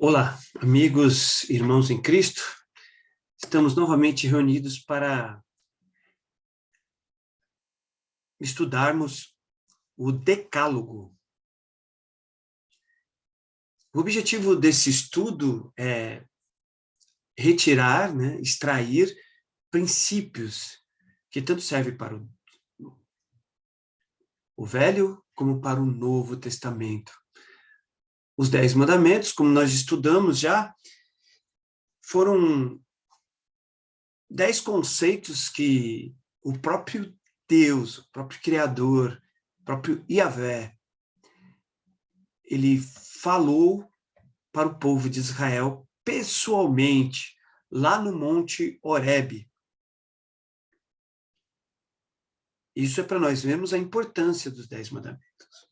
Olá, amigos, irmãos em Cristo. Estamos novamente reunidos para estudarmos o Decálogo. O objetivo desse estudo é retirar, extrair princípios que tanto servem para o Velho como para o Novo Testamento. Os 10 mandamentos, como nós estudamos já, foram 10 conceitos que o próprio Deus, o próprio Criador, o próprio Yahvé, ele falou para o povo de Israel pessoalmente, lá no Monte Horebe. Isso é para nós vermos a importância dos 10 mandamentos.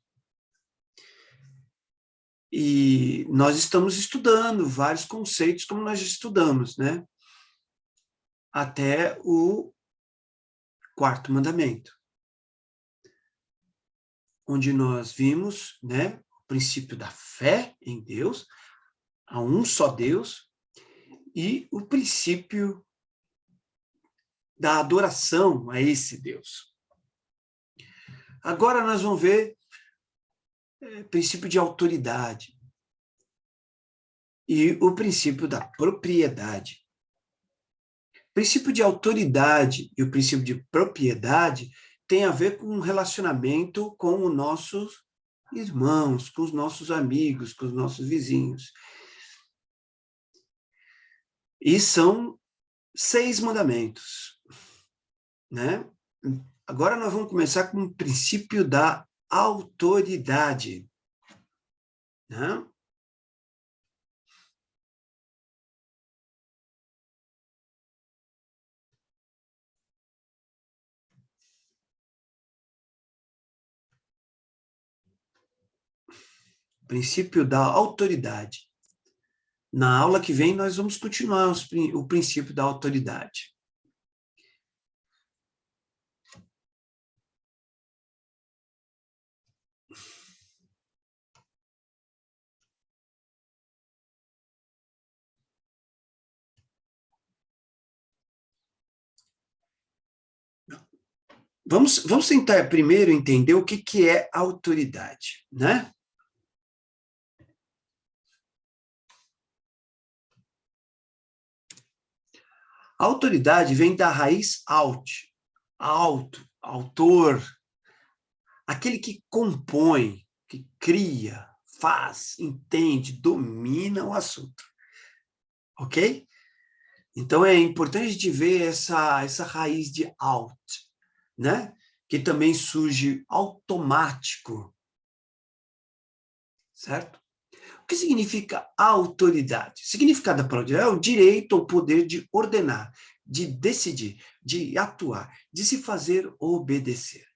E nós estamos estudando vários conceitos, como nós estudamos, até o 4º mandamento, onde nós vimos, o princípio da fé em Deus, a um só Deus, e o princípio da adoração a esse Deus. Agora nós vamos ver princípio de autoridade e o princípio da propriedade. O princípio de autoridade e o princípio de propriedade tem a ver com um relacionamento com os nossos irmãos, com os nossos amigos, com os nossos vizinhos. E são 6 mandamentos, Agora nós vamos começar com o princípio da autoridade, Princípio da autoridade. Na aula que vem, nós vamos continuar o princípio da autoridade. Vamos tentar primeiro entender o que é autoridade, A autoridade vem da raiz alto, autor, aquele que compõe, que cria, faz, entende, domina o assunto. Ok? Então, é importante a gente ver essa raiz de alt, que também surge automático, certo? O que significa autoridade? O significado da palavra é o direito ou poder de ordenar, de decidir, de atuar, de se fazer obedecer.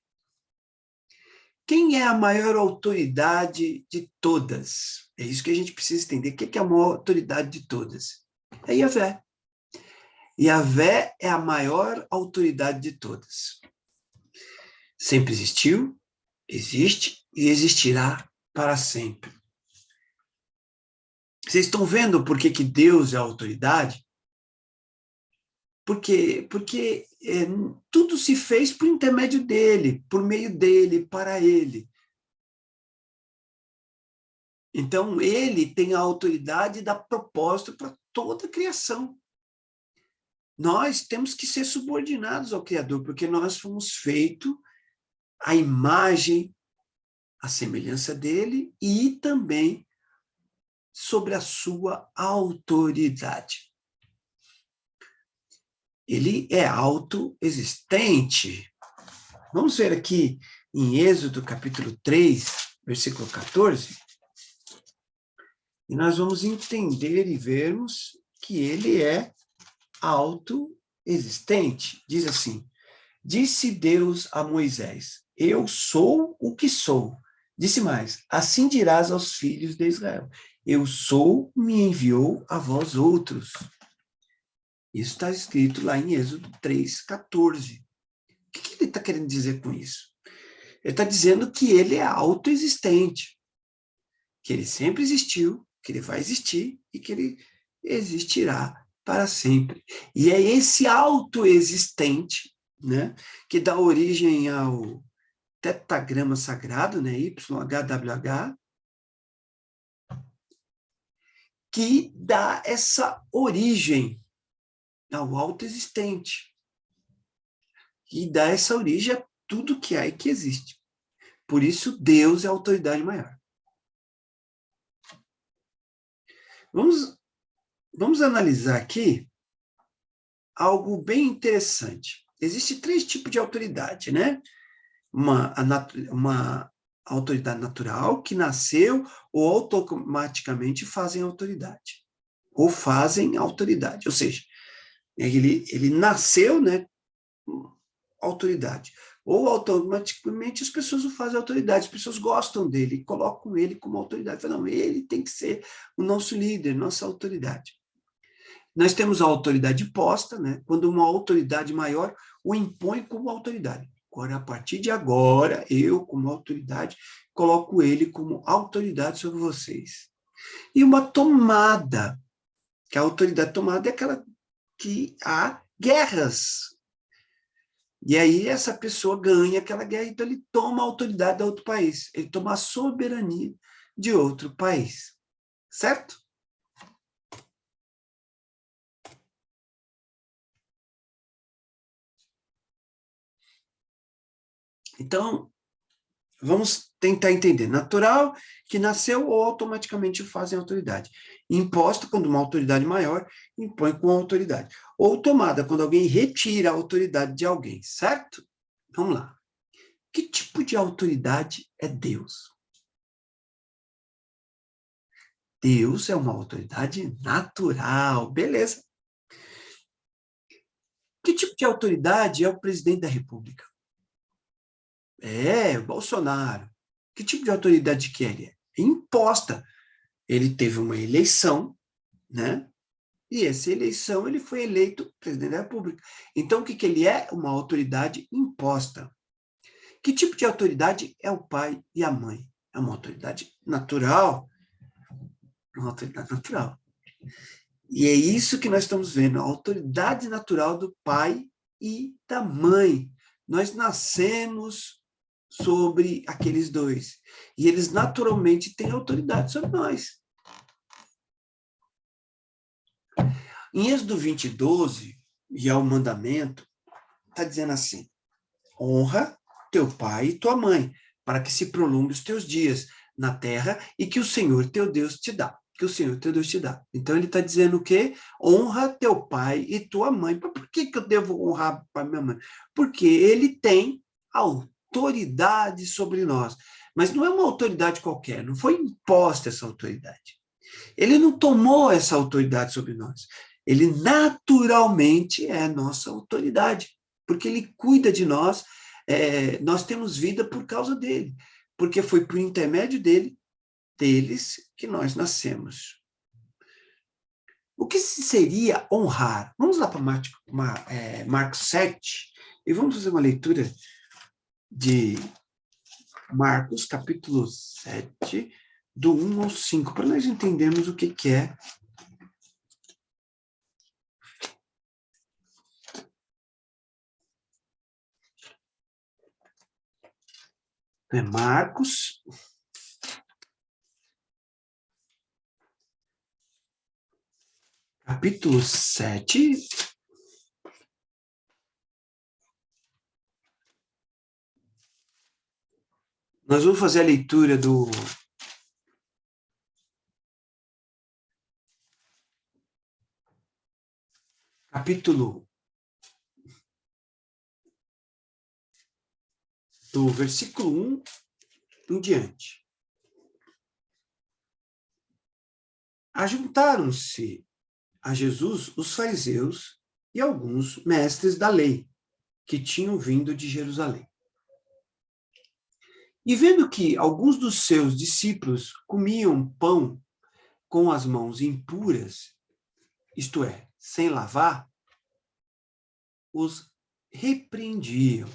Quem é a maior autoridade de todas? É isso que a gente precisa entender. O que é a maior autoridade de todas? É Yahvé. Yahvé é a maior autoridade de todas. Sempre existiu, existe e existirá para sempre. Vocês estão vendo por que Deus é a autoridade? Porque tudo se fez por intermédio dele, por meio dele, para ele. Então, ele tem a autoridade da propósito para toda a criação. Nós temos que ser subordinados ao Criador, porque nós fomos feitos à imagem, à semelhança dele e também sobre a sua autoridade. Ele é autoexistente. Vamos ver aqui em Êxodo capítulo 3, versículo 14, e nós vamos entender e vermos que ele é autoexistente. Diz assim: disse Deus a Moisés: eu sou o que sou. Disse mais: assim dirás aos filhos de Israel: eu sou, me enviou a vós outros. Isso está escrito lá em Êxodo 3,14. O que ele está querendo dizer com isso? Ele está dizendo que ele é autoexistente, que ele sempre existiu, que ele vai existir e que ele existirá para sempre. E é esse autoexistente, né, que dá origem ao tetagrama sagrado, né, YHWH, que dá essa origem ao autoexistente, que dá essa origem a tudo que há e que existe. Por isso, Deus é a autoridade maior. Vamos analisar aqui algo bem interessante. Existem 3 tipos de autoridade, né? Uma autoridade natural que nasceu ou automaticamente fazem autoridade. Ou fazem autoridade. Ou seja, ele nasceu, né, autoridade. Ou automaticamente as pessoas o fazem autoridade, as pessoas gostam dele, colocam ele como autoridade. Falam, não, ele tem que ser o nosso líder, nossa autoridade. Nós temos a autoridade posta, né? Quando uma autoridade maior o impõe como autoridade. Agora, a partir de agora, eu, como autoridade, coloco ele como autoridade sobre vocês. E uma tomada, que a autoridade tomada é aquela que há guerras. E aí essa pessoa ganha aquela guerra, então ele toma a autoridade de outro país, ele toma a soberania de outro país. Certo? Então, vamos tentar entender. Natural, que nasceu ou automaticamente fazem autoridade. Imposta, quando uma autoridade maior impõe com autoridade. Ou tomada, quando alguém retira a autoridade de alguém, certo? Vamos lá. Que tipo de autoridade é Deus? Deus é uma autoridade natural, beleza. Que tipo de autoridade é o presidente da República? É, Bolsonaro. Que tipo de autoridade que ele é? Imposta. Ele teve uma eleição, né? E essa eleição ele foi eleito presidente da República. Então, o que, que ele é? Uma autoridade imposta. Que tipo de autoridade é o pai e a mãe? É uma autoridade natural. Uma autoridade natural. E é isso que nós estamos vendo, a autoridade natural do pai e da mãe. Nós nascemos sobre aqueles dois. E eles naturalmente têm autoridade sobre nós. Em Êxodo 20, 12, e é o mandamento, está dizendo assim: honra teu pai e tua mãe, para que se prolongue os teus dias na terra e que o Senhor teu Deus te dá. Que o Senhor teu Deus te dá. Então ele está dizendo o quê? Honra teu pai e tua mãe. Mas por que eu devo honrar pai e minha mãe? Porque ele tem autoridade sobre nós. Mas não é uma autoridade qualquer, não foi imposta essa autoridade. Ele não tomou essa autoridade sobre nós. Ele naturalmente é nossa autoridade, porque ele cuida de nós, nós temos vida por causa dele, porque foi por intermédio deles que nós nascemos. O que seria honrar? Vamos lá para Marcos 7 e vamos fazer uma leitura de Marcos, capítulo 7, do 1 ao 5, para nós entendermos o que é Marcos, capítulo 7. Nós vamos fazer a leitura do capítulo do versículo 1 em diante. Ajuntaram-se a Jesus os fariseus e alguns mestres da lei, que tinham vindo de Jerusalém. E vendo que alguns dos seus discípulos comiam pão com as mãos impuras, isto é, sem lavar, os repreendiam.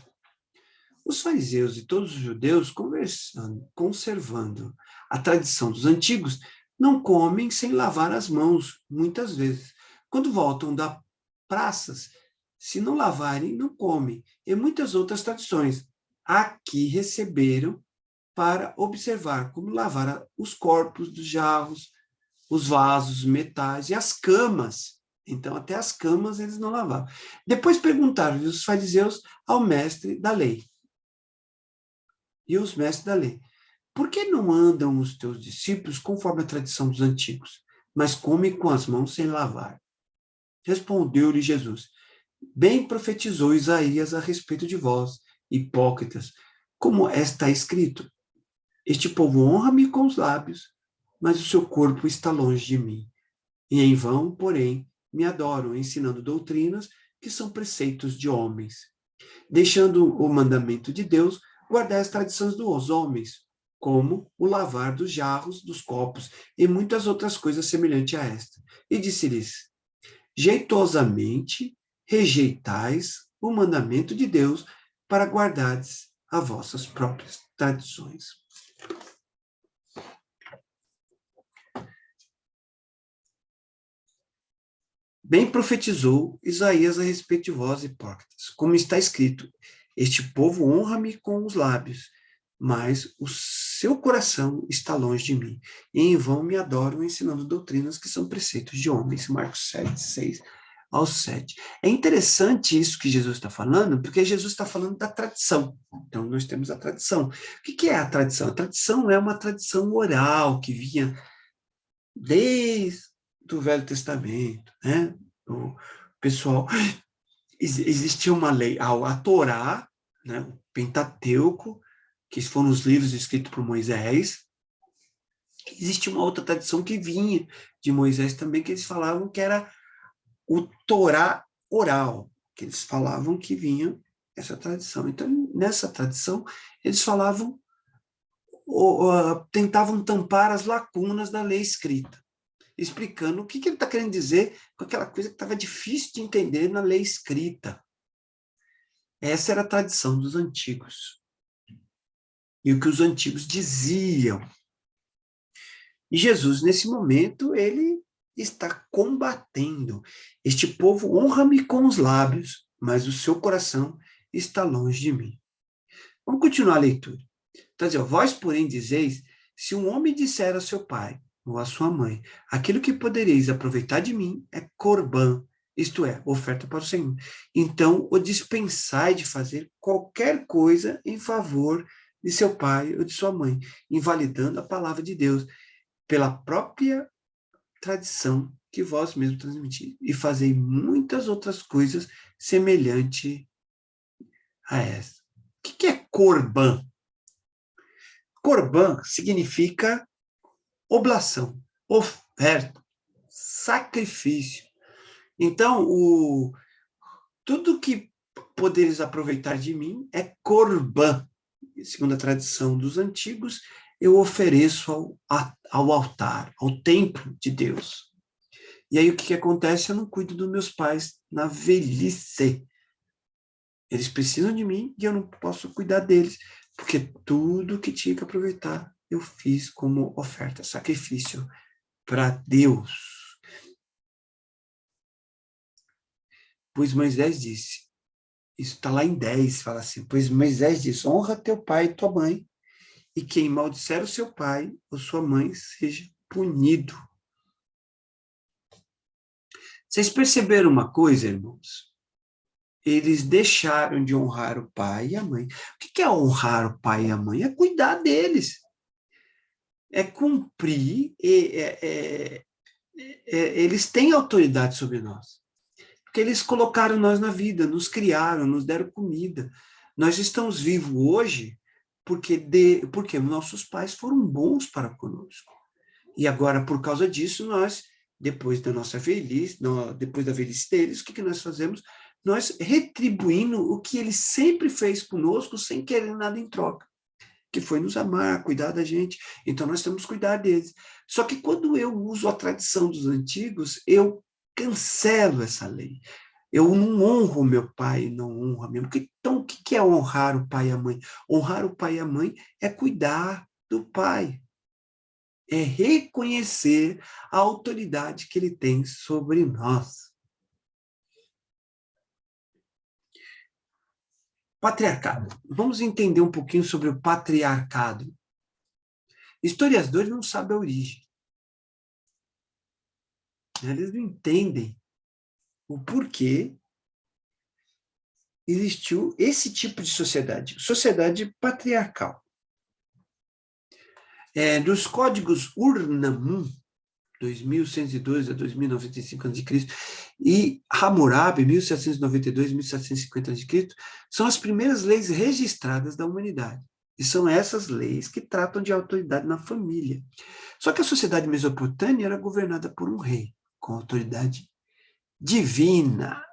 Os fariseus e todos os judeus, conversando, conservando a tradição dos antigos, não comem sem lavar as mãos, muitas vezes. Quando voltam da praças, se não lavarem, não comem. E muitas outras tradições. Aqui receberam para observar como lavar os corpos dos jarros, os vasos, metais e as camas. Então, até as camas eles não lavavam. Depois perguntaram os fariseus ao mestre da lei. E os mestres da lei: por que não andam os teus discípulos conforme a tradição dos antigos, mas comem com as mãos sem lavar? Respondeu-lhe Jesus: bem profetizou Isaías a respeito de vós, hipócritas, como está escrito: este povo honra-me com os lábios, mas o seu corpo está longe de mim. E em vão, porém, me adoram, ensinando doutrinas que são preceitos de homens. Deixando o mandamento de Deus, guardai as tradições dos homens, como o lavar dos jarros, dos copos e muitas outras coisas semelhantes a esta. E disse-lhes: jeitosamente rejeitais o mandamento de Deus para guardardes as vossas próprias tradições. Bem profetizou Isaías a respeito de vós, hipócritas, como está escrito: este povo honra-me com os lábios, mas o seu coração está longe de mim, e em vão me adoram, ensinando doutrinas que são preceitos de homens. Marcos 7, 6 ao 7. É interessante isso que Jesus está falando, porque Jesus está falando da tradição. Então, nós temos a tradição. O que é a tradição? A tradição é uma tradição oral que vinha desde o Velho Testamento, né? O pessoal, existia uma lei, a Torá, né? O Pentateuco, que foram os livros escritos por Moisés. Existe uma outra tradição que vinha de Moisés também, que eles falavam que era o Torá oral, que eles falavam que vinha essa tradição. Então, nessa tradição, eles falavam, tentavam tampar as lacunas da lei escrita, explicando o que ele está querendo dizer com aquela coisa que estava difícil de entender na lei escrita. Essa era a tradição dos antigos. E o que os antigos diziam. E Jesus, nesse momento, ele está combatendo. Este povo honra-me com os lábios, mas o seu coração está longe de mim. Vamos continuar a leitura. Então, vós, porém, dizeis, se um homem disser a seu pai ou a sua mãe, aquilo que podereis aproveitar de mim é corbã, isto é, oferta para o Senhor. Então, o dispensai de fazer qualquer coisa em favor de seu pai ou de sua mãe, invalidando a palavra de Deus pela própria tradição que vós mesmos transmitis, e fazei muitas outras coisas semelhantes a essa. O que é corbã? Corbã significa oblação, oferta, sacrifício. Então, tudo que poderes aproveitar de mim é corbã. Segundo a tradição dos antigos, eu ofereço ao altar, ao templo de Deus. E aí o que acontece? Eu não cuido dos meus pais na velhice. Eles precisam de mim e eu não posso cuidar deles, porque tudo que tinha que aproveitar eu fiz como oferta, sacrifício para Deus. Pois Moisés disse, isso está lá em 10, fala assim, pois Moisés disse, honra teu pai e tua mãe, e quem maldisser o seu pai ou sua mãe seja punido. Vocês perceberam uma coisa, irmãos? Eles deixaram de honrar o pai e a mãe. O que é honrar o pai e a mãe? É cuidar deles. É cumprir, eles têm autoridade sobre nós. Porque eles colocaram nós na vida, nos criaram, nos deram comida. Nós estamos vivos hoje porque nossos pais foram bons para conosco. E agora, por causa disso, nós, depois da nossa velhice, depois da velhice deles, o que nós fazemos? Nós retribuindo o que ele sempre fez conosco, sem querer nada em troca, que foi nos amar, cuidar da gente. Então, nós temos que cuidar deles. Só que quando eu uso a tradição dos antigos, eu cancelo essa lei. Eu não honro o meu pai, não honro a minha mãe. Então, o que é honrar o pai e a mãe? Honrar o pai e a mãe é cuidar do pai. é reconhecer a autoridade que ele tem sobre nós. Patriarcado. Vamos entender um pouquinho sobre o patriarcado. Historiadores não sabem a origem. Eles não entendem o porquê existiu esse tipo de sociedade patriarcal. Dos códigos Ur-Nammu, 2102 a 2095 a.C., e Hammurabi, 1792 a 1750 a.C., são as primeiras leis registradas da humanidade. E são essas leis que tratam de autoridade na família. Só que a sociedade mesopotâmica era governada por um rei, com autoridade divina.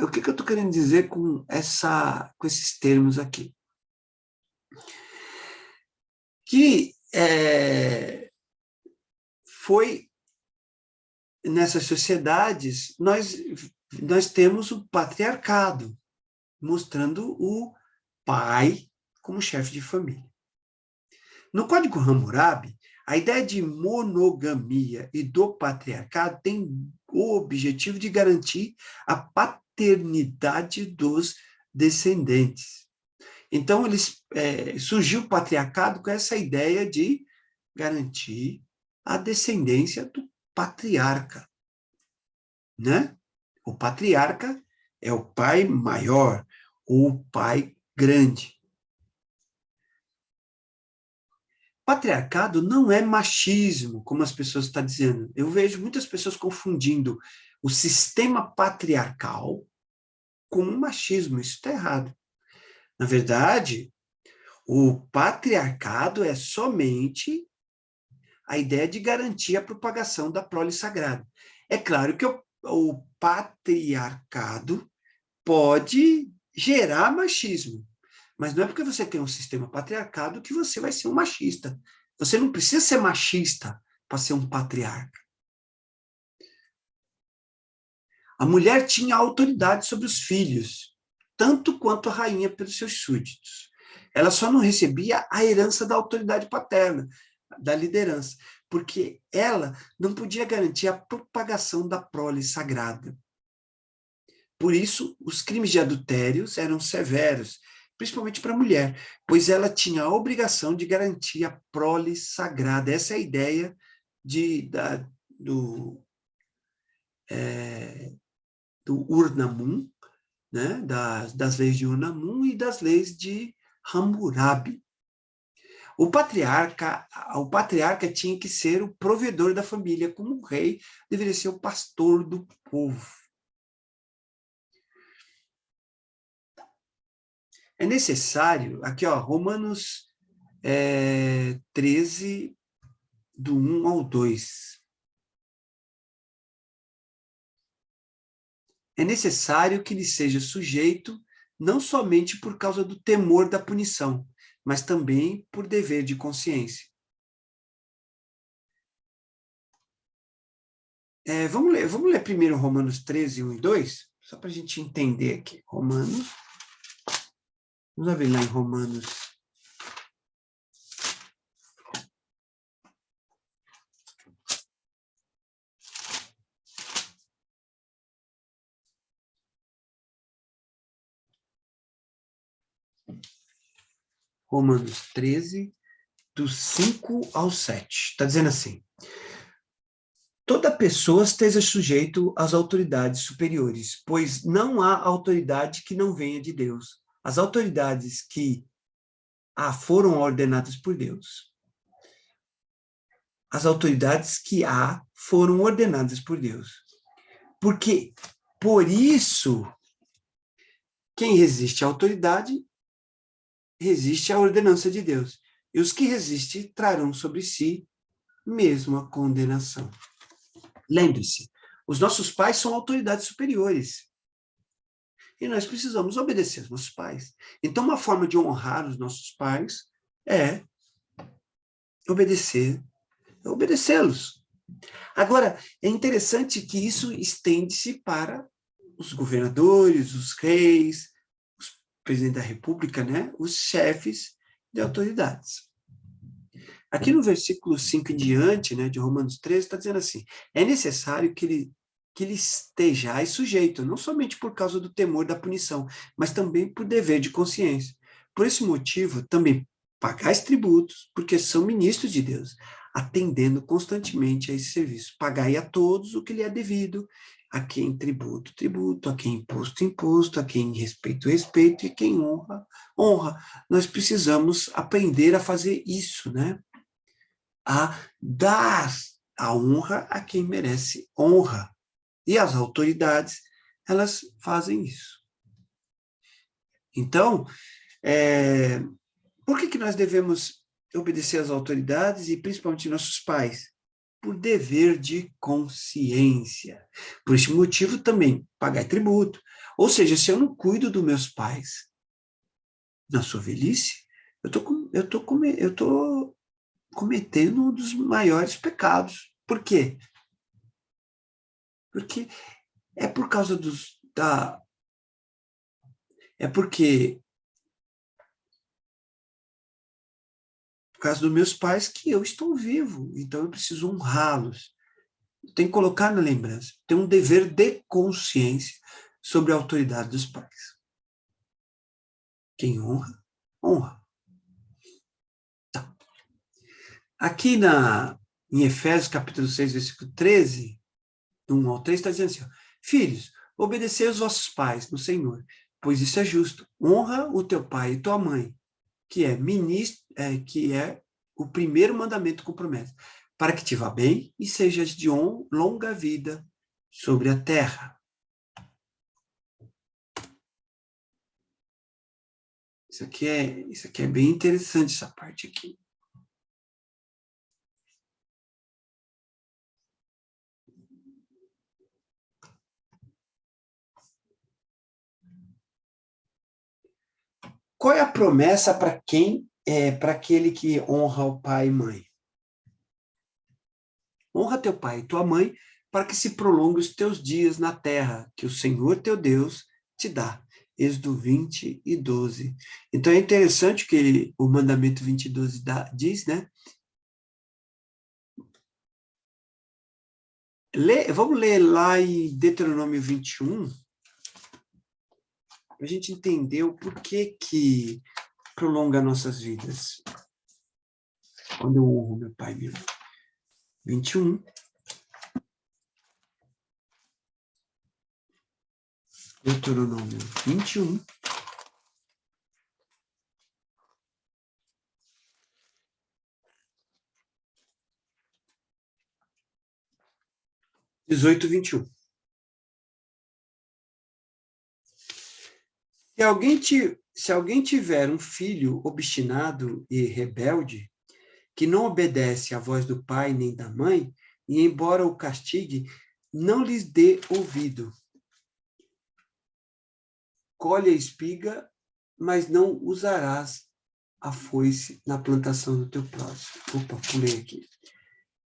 O que eu estou querendo dizer com esses termos aqui? Que foi nessas sociedades, nós temos o patriarcado, mostrando o pai como chefe de família. No Código Hammurabi, a ideia de monogamia e do patriarcado tem o objetivo de garantir a paternidade dos descendentes. Então, surgiu o patriarcado com essa ideia de garantir a descendência do patriarca, né? O patriarca é o pai maior, ou o pai grande. Patriarcado não é machismo, como as pessoas estão dizendo. Eu vejo muitas pessoas confundindo o sistema patriarcal com o machismo. Isso está errado. Na verdade, o patriarcado é somente a ideia de garantir a propagação da prole sagrada. É claro que o patriarcado pode gerar machismo, mas não é porque você tem um sistema patriarcado que você vai ser um machista. Você não precisa ser machista para ser um patriarca. A mulher tinha autoridade sobre os filhos, tanto quanto a rainha pelos seus súditos. Ela só não recebia a herança da autoridade paterna, da liderança, porque ela não podia garantir a propagação da prole sagrada. Por isso, os crimes de adultérios eram severos, principalmente para a mulher, pois ela tinha a obrigação de garantir a prole sagrada. Essa é a ideia do Ur-Nammu, né? das leis de Ur-Nammu e das leis de Hammurabi. O patriarca tinha que ser o provedor da família, como o rei deveria ser o pastor do povo. É necessário, aqui, Romanos 13, do 1 ao 2. É necessário que lhe seja sujeito, não somente por causa do temor da punição, mas também por dever de consciência. Vamos ler primeiro Romanos 13, 1 e 2, só para a gente entender aqui. Vamos abrir lá em Romanos. Romanos 13, do 5 ao 7. Está dizendo assim: toda pessoa esteja sujeito às autoridades superiores, pois não há autoridade que não venha de Deus. As autoridades que foram ordenadas por Deus. As autoridades que foram ordenadas por Deus. Porque, por isso, quem resiste à autoridade, resiste à ordenança de Deus. E os que resistem trarão sobre si mesmo a condenação. Lembre-se, os nossos pais são autoridades superiores. E nós precisamos obedecer aos nossos pais. Então, uma forma de honrar os nossos pais é obedecê-los. Agora, é interessante que isso estende-se para os governadores, os reis, os presidentes da república, né? Os chefes de autoridades. Aqui no versículo 5 em diante, né, de Romanos 13, está dizendo assim, é necessário que ele estejais sujeito, não somente por causa do temor da punição, mas também por dever de consciência. Por esse motivo, também pagais tributos, porque são ministros de Deus, atendendo constantemente a esse serviço. Pagai a todos o que lhe é devido, a quem tributo, tributo, a quem imposto, imposto, a quem respeito, respeito, e quem honra, honra. Nós precisamos aprender a fazer isso, né? A dar a honra a quem merece honra. E as autoridades, elas fazem isso. Então, por que nós devemos obedecer às autoridades e principalmente nossos pais? Por dever de consciência. Por esse motivo também, pagar tributo. Ou seja, se eu não cuido dos meus pais na sua velhice, eu tô cometendo um dos maiores pecados. Por quê? Porque é por causa é porque por causa dos meus pais que eu estou vivo, então eu preciso honrá-los. Tem que colocar na lembrança, tem um dever de consciência sobre a autoridade dos pais. Quem honra, honra. Tá. Aqui em Efésios capítulo 6, versículo 13, do 1 ao 3, está dizendo assim, ó, filhos, obedecei aos vossos pais no Senhor, pois isso é justo. Honra o teu pai e tua mãe, que é o primeiro mandamento com promessa, para que te vá bem e sejas de longa vida sobre a terra. Isso aqui é bem interessante, essa parte aqui. Qual é a promessa para aquele que honra o pai e mãe? Honra teu pai e tua mãe, para que se prolongue os teus dias na terra, que o Senhor teu Deus te dá. Êxodo 20 e 12. Então é interessante que o mandamento 20 e 12 diz, né? Vamos ler lá em Deuteronômio 21, para a gente entender o porquê que prolonga nossas vidas. Quando eu honro meu pai e minha mãe. 21. Deuteronômio 21. 18, 21. Se alguém tiver um filho obstinado e rebelde, que não obedece à voz do pai nem da mãe, e embora o castigue, não lhes dê ouvido. Colhe a espiga, mas não usarás a foice na plantação do teu próximo. Opa, pulei aqui.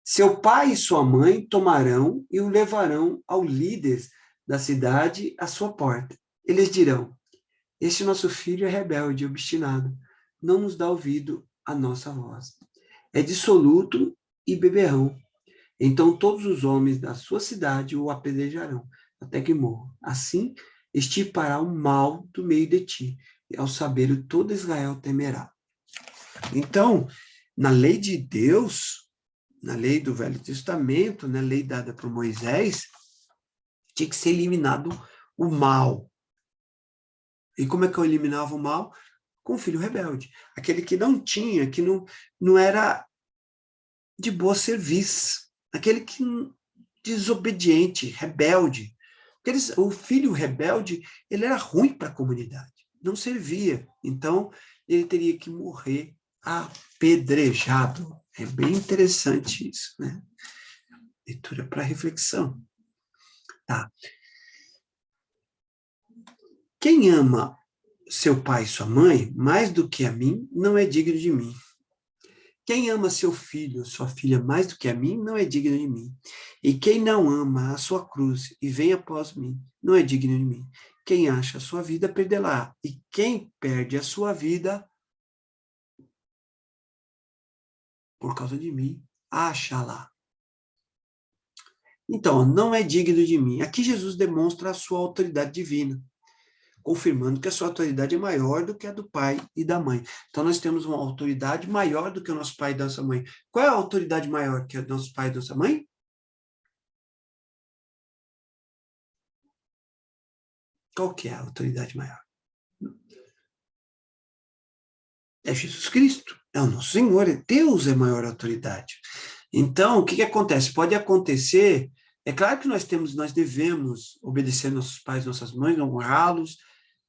Seu pai e sua mãe tomarão e o levarão ao líder da cidade à sua porta. Eles dirão, este nosso filho é rebelde e obstinado, não nos dá ouvido à nossa voz. É dissoluto e beberrão. Então todos os homens da sua cidade o apedrejarão, até que morra. Assim extirpará o mal do meio de ti, e ao saber todo Israel temerá. Então, na lei de Deus, na lei do Velho Testamento, na lei dada por Moisés, tinha que ser eliminado o mal. E como é que eu eliminava o mal? Com o filho rebelde. Aquele que não tinha, que não era de boa serviço. Aquele que desobediente, rebelde. O filho rebelde, ele era ruim para a comunidade, não servia. Então, ele teria que morrer apedrejado. É bem interessante isso, né? Leitura para reflexão. Tá. Quem ama seu pai e sua mãe mais do que a mim, não é digno de mim. Quem ama seu filho, sua filha mais do que a mim, não é digno de mim. E quem não ama a sua cruz e vem após mim, não é digno de mim. Quem acha a sua vida, perdê-la. E quem perde a sua vida, por causa de mim, Axalá. Então, não é digno de mim. Aqui Jesus demonstra a sua autoridade divina, confirmando que a sua autoridade é maior do que a do pai e da mãe. Então, nós temos uma autoridade maior do que o nosso pai e da nossa mãe. Qual é a autoridade maior que o nosso pai e da nossa mãe? Qual que é a autoridade maior? É Jesus Cristo, é o nosso Senhor, Deus é a maior autoridade. Então, o que que acontece? Pode acontecer, é claro que nós devemos obedecer nossos pais, nossas mães, honrá-los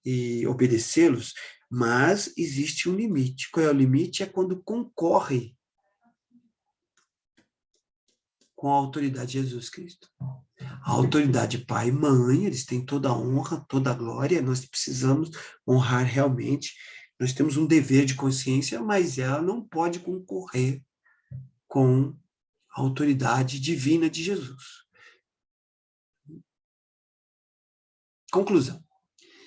e obedecê-los, mas existe um limite. Qual é o limite? É quando concorre com a autoridade de Jesus Cristo. A autoridade pai e mãe, eles têm toda a honra, toda a glória, nós precisamos honrar realmente. Nós temos um dever de consciência, mas ela não pode concorrer com a autoridade divina de Jesus. Conclusão.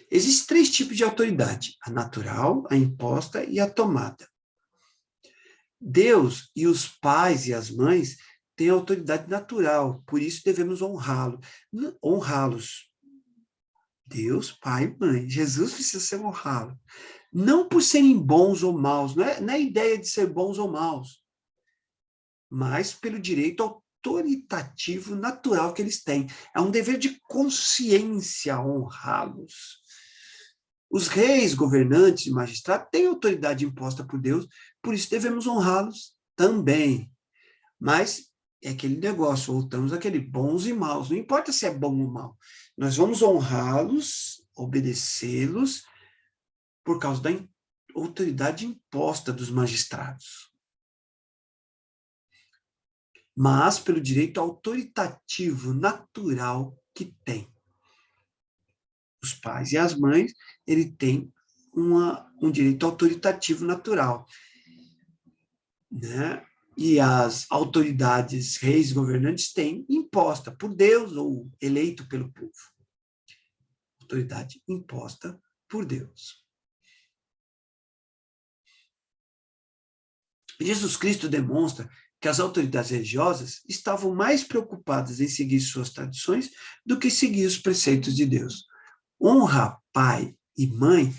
Existem 3 tipos de autoridade: a natural, a imposta e a tomada. Deus e os pais e as mães têm autoridade natural, por isso devemos honrá-los. Deus, pai e mãe. Jesus precisa ser honrado. Não por serem bons ou maus, não é a ideia de ser bons ou maus, mas pelo direito autoritativo natural que eles têm. É um dever de consciência honrá-los. Os reis, governantes e magistrados têm autoridade imposta por Deus, por isso devemos honrá-los também. Mas é aquele negócio, voltamos àquele bons e maus, não importa se é bom ou mal. Nós vamos honrá-los, obedecê-los, por causa da autoridade imposta dos magistrados. Mas pelo direito autoritativo, natural que tem. Os pais e as mães, ele tem um direito autoritativo natural. Né? E as autoridades, reis, governantes, têm imposta por Deus ou eleito pelo povo. Autoridade imposta por Deus. Jesus Cristo demonstra que as autoridades religiosas estavam mais preocupadas em seguir suas tradições do que seguir os preceitos de Deus. Honra pai e mãe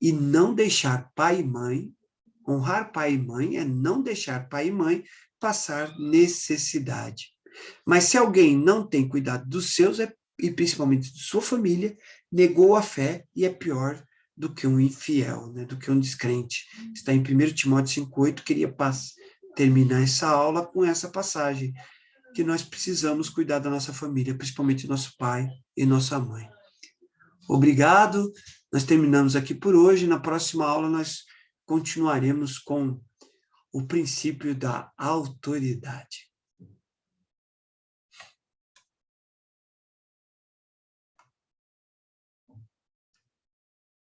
e não deixar pai e mãe, honrar pai e mãe é não deixar pai e mãe passar necessidade. Mas se alguém não tem cuidado dos seus, e principalmente de sua família, negou a fé e é pior do que um infiel, né? Do que um descrente. Está em 1 Timóteo 5,8, queria terminar essa aula com essa passagem, que nós precisamos cuidar da nossa família, principalmente nosso pai e nossa mãe. Obrigado, nós terminamos aqui por hoje, na próxima aula nós continuaremos com o princípio da autoridade.